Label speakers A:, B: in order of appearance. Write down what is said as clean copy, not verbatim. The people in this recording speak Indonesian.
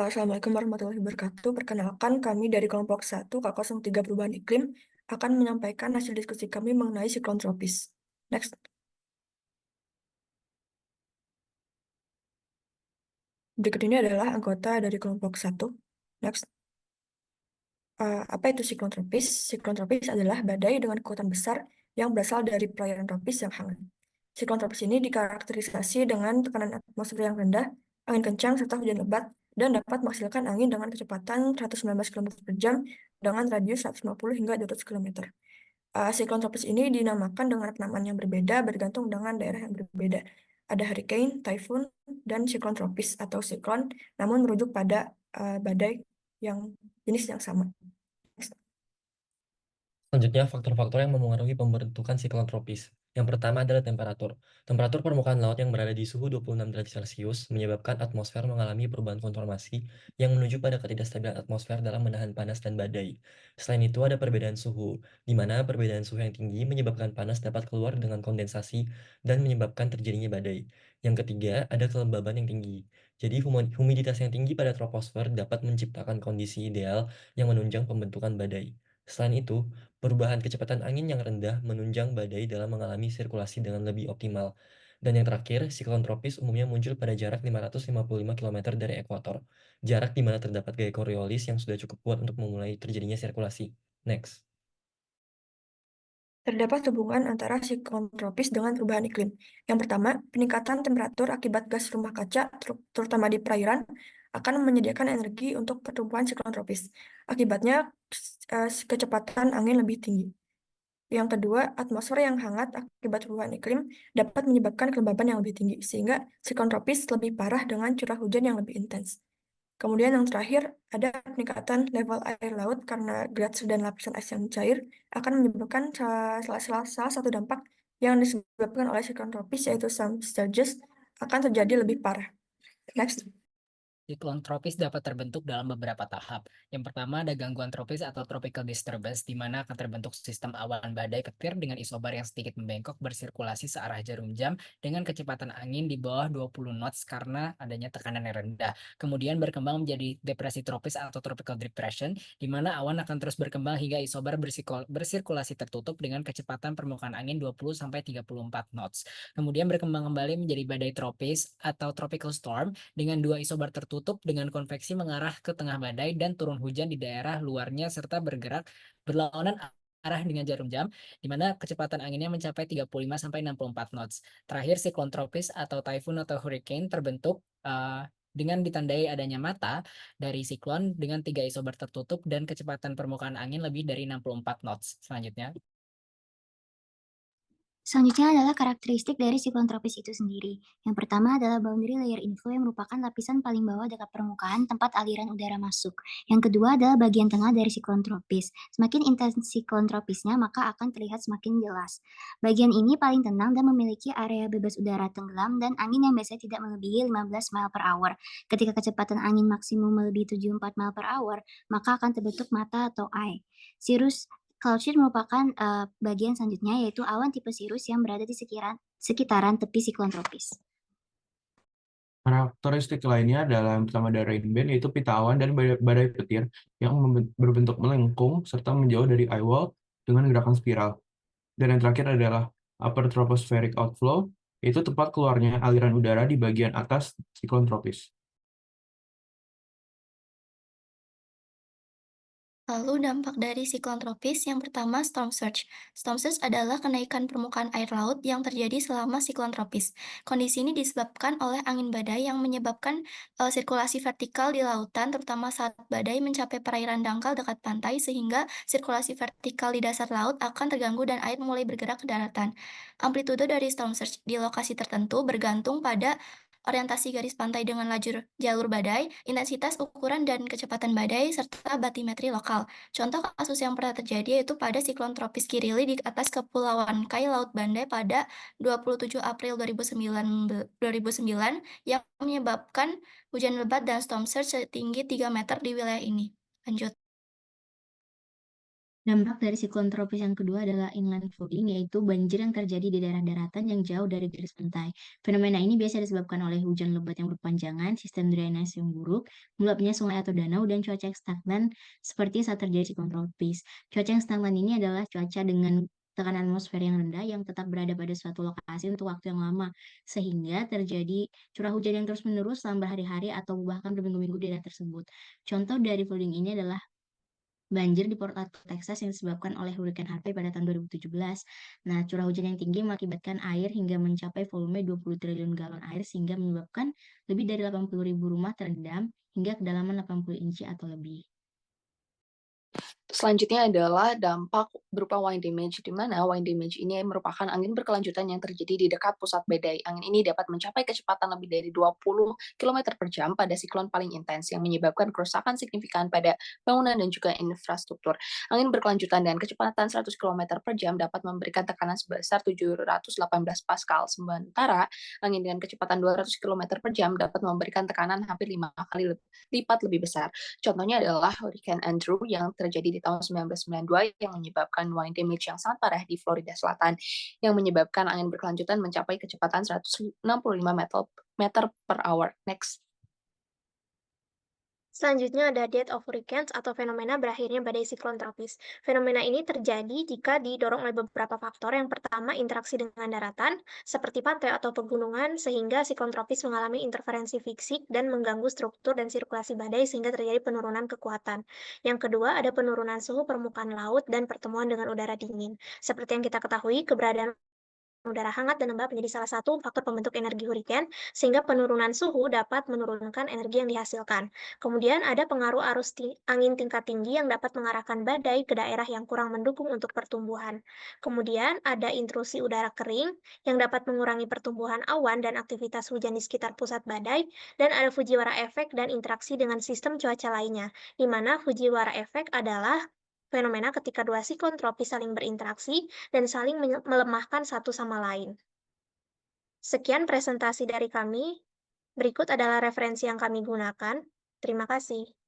A: Assalamualaikum warahmatullahi wabarakatuh. Perkenalkan, kami dari kelompok 1 K03 Perubahan Iklim akan menyampaikan hasil diskusi kami mengenai siklon tropis. Next. Berikut ini adalah anggota dari kelompok 1. Next. Apa itu siklon tropis? Siklon tropis adalah badai dengan kekuatan besar yang berasal dari perairan tropis yang hangat. Siklon tropis ini dikarakterisasi dengan tekanan atmosfer yang rendah, angin kencang, serta hujan lebat, dan dapat menghasilkan angin dengan kecepatan 119 km per jam dengan radius 150 hingga 200 km. Siklon tropis ini dinamakan dengan penamaan yang berbeda bergantung dengan daerah yang berbeda. Ada hurricane, typhoon, dan siklon tropis atau siklon, namun merujuk pada badai yang jenis yang sama.
B: Selanjutnya, faktor-faktor yang memengaruhi pembentukan siklon tropis. Yang pertama adalah temperatur. Temperatur permukaan laut yang berada di suhu 26 derajat Celcius menyebabkan atmosfer mengalami perubahan konformasi yang menuju pada ketidakstabilan atmosfer dalam menahan panas dan badai. Selain itu, ada perbedaan suhu, di mana perbedaan suhu yang tinggi menyebabkan panas dapat keluar dengan kondensasi dan menyebabkan terjadinya badai. Yang ketiga, ada kelembaban yang tinggi. Jadi, humiditas yang tinggi pada troposfer dapat menciptakan kondisi ideal yang menunjang pembentukan badai. Selain itu, perubahan kecepatan angin yang rendah menunjang badai dalam mengalami sirkulasi dengan lebih optimal. Dan yang terakhir, siklon tropis umumnya muncul pada jarak 555 km dari ekuator, jarak di mana terdapat gaya Coriolis yang sudah cukup kuat untuk memulai terjadinya sirkulasi. Next.
A: Terdapat hubungan antara siklon tropis dengan perubahan iklim. Yang pertama, peningkatan temperatur akibat gas rumah kaca, terutama di perairan, akan menyediakan energi untuk pertumbuhan siklon tropis. Akibatnya, kecepatan angin lebih tinggi. Yang kedua, atmosfer yang hangat akibat perubahan iklim dapat menyebabkan kelembaban yang lebih tinggi, sehingga siklon tropis lebih parah dengan curah hujan yang lebih intens. Kemudian yang terakhir, ada peningkatan level air laut karena glacier dan lapisan es yang cair akan menyebabkan salah satu dampak yang disebabkan oleh siklon tropis, yaitu some surges, akan terjadi lebih parah. Next.
C: Siklon tropis dapat terbentuk dalam beberapa tahap. Yang pertama ada gangguan tropis atau tropical disturbance, di mana akan terbentuk sistem awan badai petir dengan isobar yang sedikit membengkok bersirkulasi searah jarum jam dengan kecepatan angin di bawah 20 knots karena adanya tekanan yang rendah. Kemudian berkembang menjadi depresi tropis atau tropical depression, di mana awan akan terus berkembang hingga isobar bersirkulasi tertutup dengan kecepatan permukaan angin 20-34 knots. Kemudian berkembang kembali menjadi badai tropis atau tropical storm dengan dua isobar tertutup dengan konveksi mengarah ke tengah badai dan turun hujan di daerah luarnya serta bergerak berlawanan arah dengan jarum jam, di mana kecepatan anginnya mencapai 35-64 knots. Terakhir, siklon tropis atau typhoon atau hurricane terbentuk dengan ditandai adanya mata dari siklon dengan 3 isobar tertutup dan kecepatan permukaan angin lebih dari 64 knots. Selanjutnya.
D: Selanjutnya adalah karakteristik dari siklon tropis itu sendiri. Yang pertama adalah boundary layer inflow yang merupakan lapisan paling bawah dekat permukaan tempat aliran udara masuk. Yang kedua adalah bagian tengah dari siklon tropis. Semakin intens siklon tropisnya, maka akan terlihat semakin jelas. Bagian ini paling tenang dan memiliki area bebas udara tenggelam dan angin yang biasanya tidak melebihi 15 mile per hour. Ketika kecepatan angin maksimum melebihi 74 mile per hour, maka akan terbentuk mata atau eye. Cirrus Cloud merupakan bagian selanjutnya, yaitu awan tipe cirrus yang berada di sekitaran tepi siklon tropis.
E: Karakteristik lainnya adalah yang pertama ada rain band, yaitu pita awan dan badai petir yang berbentuk melengkung serta menjauh dari eye wall dengan gerakan spiral. Dan yang terakhir adalah upper tropospheric outflow, yaitu tempat keluarnya aliran udara di bagian atas siklon tropis.
F: Lalu dampak dari siklon tropis yang pertama storm surge. Storm surge adalah kenaikan permukaan air laut yang terjadi selama siklon tropis. Kondisi ini disebabkan oleh angin badai yang menyebabkan sirkulasi vertikal di lautan, terutama saat badai mencapai perairan dangkal dekat pantai, sehingga sirkulasi vertikal di dasar laut akan terganggu dan air mulai bergerak ke daratan. Amplitude dari storm surge di lokasi tertentu bergantung pada orientasi garis pantai dengan jalur badai, intensitas ukuran dan kecepatan badai, serta batimetri lokal. Contoh kasus yang pernah terjadi yaitu pada siklon tropis Kirili di atas Kepulauan Kai, Laut Banda pada 27 April 2009 yang menyebabkan hujan lebat dan storm surge setinggi 3 meter di wilayah ini. Lanjut.
G: Dampak dari siklon tropis yang kedua adalah inland flooding, yaitu banjir yang terjadi di daerah daratan yang jauh dari garis pantai. Fenomena ini biasa disebabkan oleh hujan lebat yang berkepanjangan, sistem drainase yang buruk, meluapnya sungai atau danau, dan cuaca yang stagnan seperti saat terjadi siklon tropis. Cuaca yang stagnan ini adalah cuaca dengan tekanan atmosfer yang rendah yang tetap berada pada suatu lokasi untuk waktu yang lama, sehingga terjadi curah hujan yang terus-menerus selama berhari-hari atau bahkan berminggu-minggu di daerah tersebut. Contoh dari flooding ini adalah banjir di Port Arthur, Texas yang disebabkan oleh Hurricane Harvey pada tahun 2017. Nah, curah hujan yang tinggi mengakibatkan air hingga mencapai volume 20 triliun galon air sehingga menyebabkan lebih dari 80.000 rumah terendam hingga kedalaman 80 inci atau lebih.
H: Selanjutnya adalah dampak berupa wind damage, di mana wind damage ini merupakan angin berkelanjutan yang terjadi di dekat pusat badai. Angin ini dapat mencapai kecepatan lebih dari 20 km per jam pada siklon paling intens yang menyebabkan kerusakan signifikan pada bangunan dan juga infrastruktur. Angin berkelanjutan dengan kecepatan 100 km per jam dapat memberikan tekanan sebesar 718 Pascal, sementara angin dengan kecepatan 200 km per jam dapat memberikan tekanan hampir 5 kali lipat lebih besar. Contohnya adalah Hurricane Andrew yang terjadi di tahun 1992 yang menyebabkan wind damage yang sangat parah di Florida Selatan, yang menyebabkan angin berkelanjutan mencapai kecepatan 165 meter per hour. Next.
I: Selanjutnya ada death of hurricanes atau fenomena berakhirnya badai siklon tropis. Fenomena ini terjadi jika didorong oleh beberapa faktor. Yang pertama, interaksi dengan daratan, seperti pantai atau pegunungan, sehingga siklon tropis mengalami interferensi fisik dan mengganggu struktur dan sirkulasi badai sehingga terjadi penurunan kekuatan. Yang kedua, ada penurunan suhu permukaan laut dan pertemuan dengan udara dingin. Seperti yang kita ketahui, keberadaan udara hangat dan lembab menjadi salah satu faktor pembentuk energi hurricane, sehingga penurunan suhu dapat menurunkan energi yang dihasilkan. Kemudian ada pengaruh arus angin tingkat tinggi yang dapat mengarahkan badai ke daerah yang kurang mendukung untuk pertumbuhan. Kemudian ada intrusi udara kering yang dapat mengurangi pertumbuhan awan dan aktivitas hujan di sekitar pusat badai, dan ada Fujiwara efek dan interaksi dengan sistem cuaca lainnya, di mana Fujiwara efek adalah fenomena ketika dua siklon tropis saling berinteraksi dan saling melemahkan satu sama lain. Sekian presentasi dari kami. Berikut adalah referensi yang kami gunakan. Terima kasih.